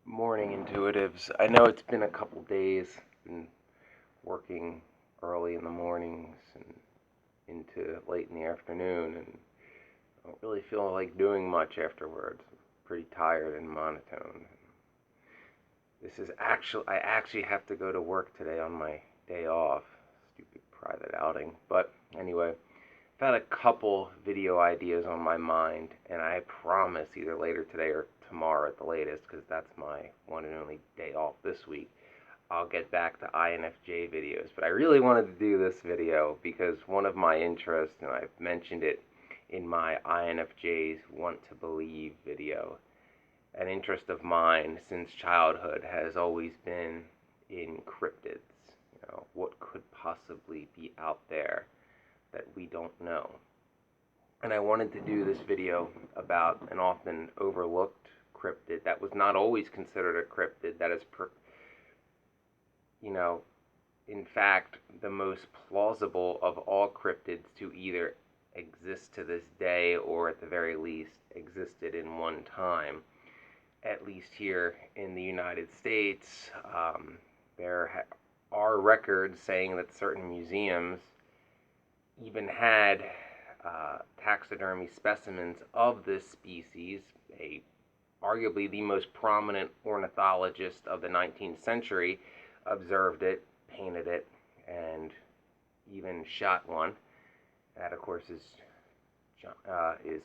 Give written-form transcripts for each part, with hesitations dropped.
Morning intuitives. I know it's been a couple days, been working early in the mornings and into late in the afternoon, and I don't really feel like doing much afterwards. I'm pretty tired and monotone. I actually have to go to work today on my day off. Stupid private outing. But anyway, I've had a couple video ideas on my mind, and I promise either later today or tomorrow at the latest, because that's my one and only day off this week, I'll get back to INFJ videos. But I really wanted to do this video because one of my interests, and I've mentioned it in my INFJs Want to Believe video, an interest of mine since childhood has always been in cryptids. What could possibly be out there that we don't know. And I wanted to do this video about an often overlooked cryptid that was not always considered a cryptid, that is, in fact, the most plausible of all cryptids to either exist to this day or at the very least existed in one time. At least here in the United States, there are records saying that certain museums even had taxidermy specimens of this species. Arguably the most prominent ornithologist of the 19th century observed it, painted it, and even shot one. That, of course, is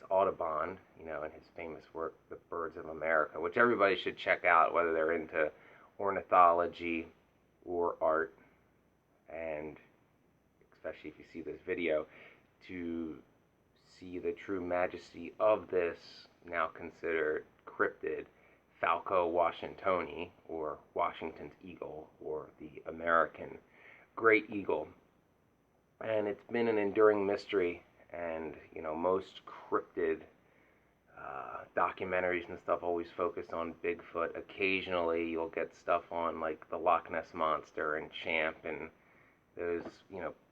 Audubon, in his famous work, The Birds of America, which everybody should check out, whether they're into ornithology or art, and especially if you see this video, to see the true majesty of this now considered cryptid, Falco washingtoni, or Washington's eagle, or the American great eagle. And it's been an enduring mystery, and most cryptid documentaries and stuff always focus on Bigfoot. Occasionally you'll get stuff on like the Loch Ness Monster and Champ and those,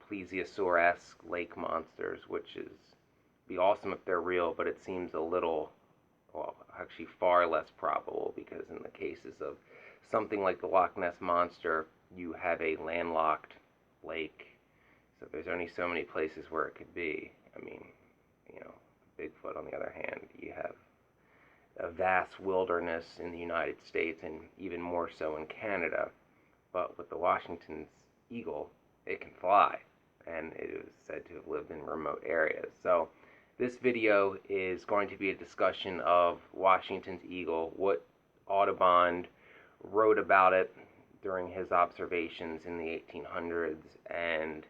plesiosaur-esque lake monsters, which is be awesome if they're real, but it seems a little, well, actually far less probable, because in the cases of something like the Loch Ness Monster, you have a landlocked lake, so there's only so many places where it could be. I mean, Bigfoot, on the other hand, you have a vast wilderness in the United States and even more so in Canada. But with the Washington's eagle, it can fly, and it is said to have lived in remote areas. So this video is going to be a discussion of Washington's eagle, what Audubon wrote about it during his observations in the 1800s, and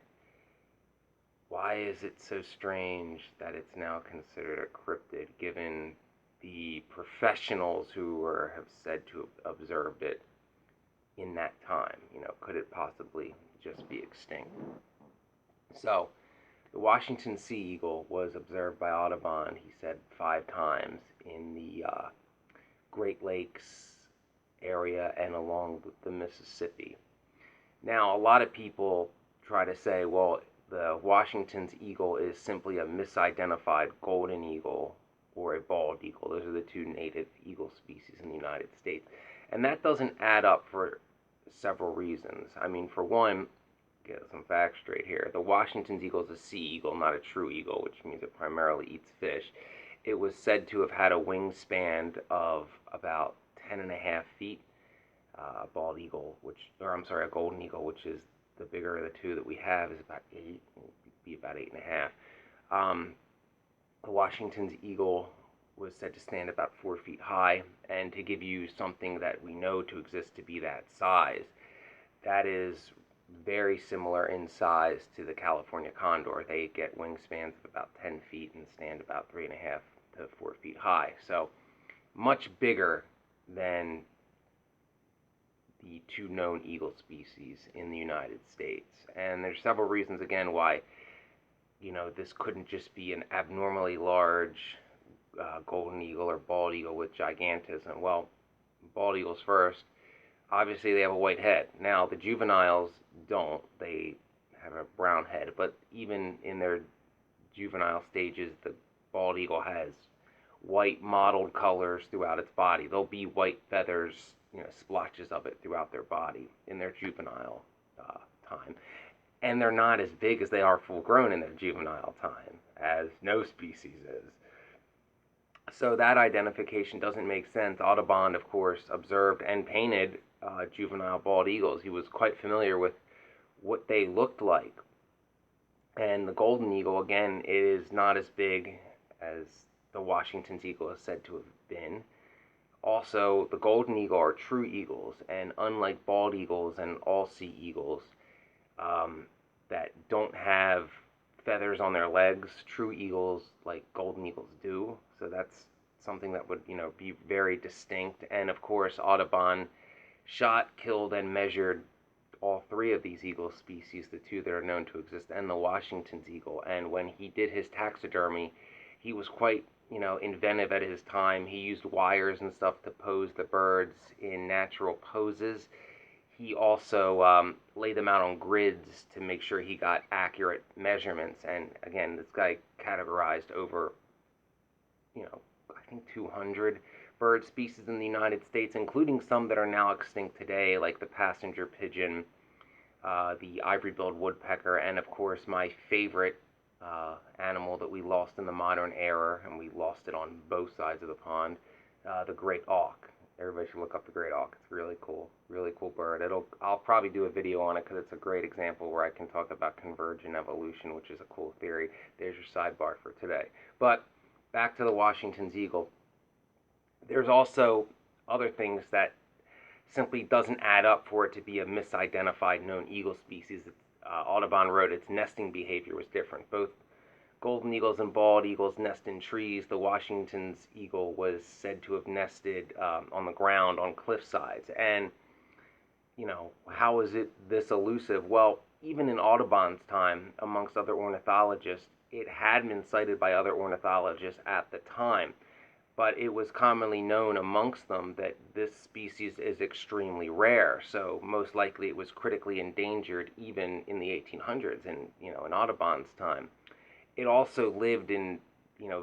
why is it so strange that it's now considered a cryptid, given the professionals who have said to have observed it in that time. Could it possibly just be extinct? So, the Washington sea eagle was observed by Audubon, he said, 5 times in the Great Lakes area and along with the Mississippi. Now, a lot of people try to say, well, the Washington's eagle is simply a misidentified golden eagle or a bald eagle. Those are the two native eagle species in the United States. And that doesn't add up for several reasons. I mean, for one, get some facts straight here. The Washington's eagle is a sea eagle, not a true eagle, which means it primarily eats fish. It was said to have had a wingspan of about 10.5 feet. A golden eagle, which is the bigger of the two that we have, is about 8, would be about 8.5. The Washington's eagle was said to stand about 4 feet high, and to give you something that we know to exist to be that size, that is very similar in size to the California condor. They get wingspans of about 10 feet and stand about 3.5 to 4 feet high. So much bigger than the two known eagle species in the United States. And there's several reasons, again, why this couldn't just be an abnormally large golden eagle or bald eagle with gigantism. Well, bald eagles first, obviously they have a white head. Now, the juveniles don't. They have a brown head, but even in their juvenile stages, the bald eagle has white mottled colors throughout its body. There'll be white feathers splotches of it throughout their body in their juvenile time. And they're not as big as they are full grown in their juvenile time, as no species is. So that identification doesn't make sense. Audubon, of course, observed and painted juvenile bald eagles. He was quite familiar with what they looked like. And the golden eagle, again, is not as big as the Washington's eagle is said to have been. Also, the golden eagle are true eagles, and unlike bald eagles and all-sea eagles that don't have feathers on their legs, true eagles like golden eagles do. So that's something that would, be very distinct. And of course, Audubon shot, killed, and measured all three of these eagle species, the two that are known to exist, and the Washington's eagle. And when he did his taxidermy, he was quite, inventive at his time. He used wires and stuff to pose the birds in natural poses. He also laid them out on grids to make sure he got accurate measurements. And again, this guy categorized over, I think 200 bird species in the United States, including some that are now extinct today, like the passenger pigeon, the ivory-billed woodpecker, and of course my favorite animal that we lost in the modern era, and we lost it on both sides of the pond, the great auk. Everybody should look up the great auk. It's really cool bird. I'll probably do a video on it because it's a great example where I can talk about convergent evolution, which is a cool theory. There's your sidebar for today. But back to the Washington's eagle. There's also other things that simply doesn't add up for it to be a misidentified known eagle species. Audubon wrote its nesting behavior was different. Both golden eagles and bald eagles nest in trees. The Washington's eagle was said to have nested on the ground on cliff sides. And, how is it this elusive? Well, even in Audubon's time, amongst other ornithologists, it had been cited by other ornithologists at the time. But it was commonly known amongst them that this species is extremely rare. So most likely it was critically endangered even in the 1800s and, in Audubon's time. It also lived in,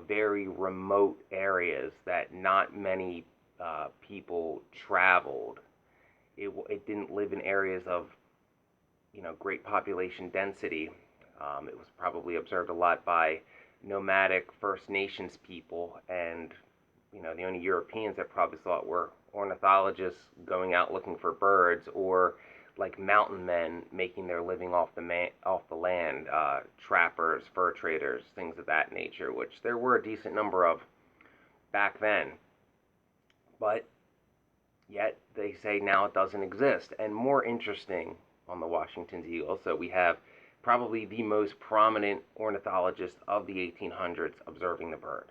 very remote areas that not many people traveled. It didn't live in areas of, great population density. It was probably observed a lot by nomadic First Nations people, and the only Europeans that probably saw it were ornithologists going out looking for birds, or like mountain men making their living off the land, trappers, fur traders, things of that nature, which there were a decent number of back then. But yet they say now it doesn't exist. And more interesting on the Washington's eagle, so we have probably the most prominent ornithologist of the 1800s observing the bird,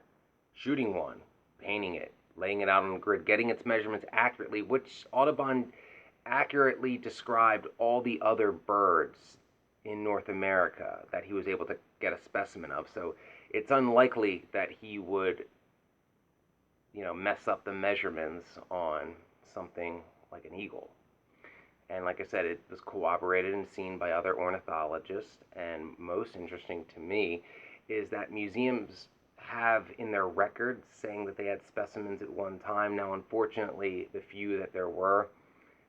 shooting one, painting it, laying it out on the grid, getting its measurements accurately, which Audubon accurately described all the other birds in North America that he was able to get a specimen of. So it's unlikely that he would, mess up the measurements on something like an eagle. And like I said, it was corroborated and seen by other ornithologists. And most interesting to me is that museums have in their records saying that they had specimens at one time. Now, unfortunately, the few that there were,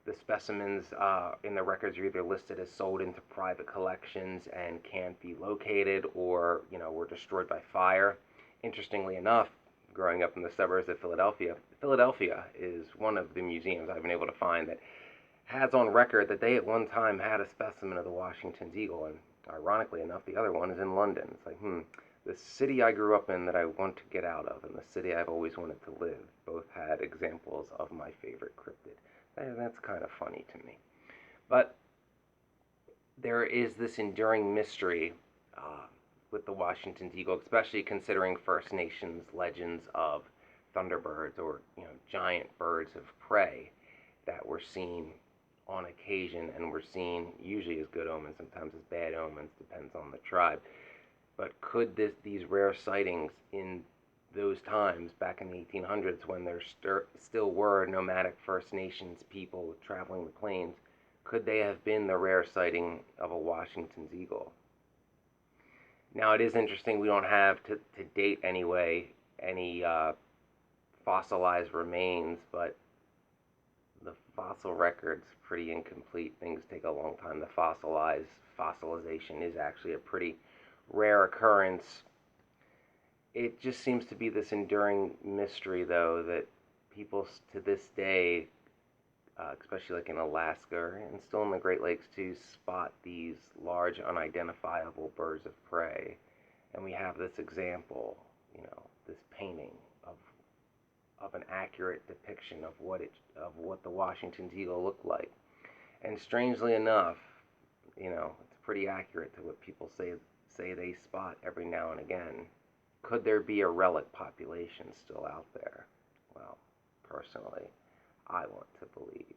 the specimens in the records are either listed as sold into private collections and can't be located, or were destroyed by fire. Interestingly enough, growing up in the suburbs of Philadelphia, Philadelphia is one of the museums I've been able to find that has on record that they at one time had a specimen of the Washington's eagle, and ironically enough, the other one is in London. It's like, the city I grew up in that I want to get out of, and the city I've always wanted to live, both had examples of my favorite cryptid. That's kind of funny to me. But there is this enduring mystery with the Washington's eagle, especially considering First Nations legends of thunderbirds, or giant birds of prey that were seen on occasion, and were seen usually as good omens, sometimes as bad omens, depends on the tribe. But could these rare sightings in those times, back in the 1800s, when there still were nomadic First Nations people traveling the plains, could they have been the rare sighting of a Washington's eagle? Now, it is interesting, we don't have, to date anyway, any fossilized remains, but the fossil record's pretty incomplete. Things take a long time to fossilize. Fossilization is actually a pretty rare occurrence. It just seems to be this enduring mystery, though, that people to this day, especially like in Alaska and still in the Great Lakes too, spot these large unidentifiable birds of prey. And we have this example, this painting of an accurate depiction of what the Washington's eagle looked like. And strangely enough, it's pretty accurate to what people say they spot every now and again. Could there be a relic population still out there? Well, personally, I want to believe.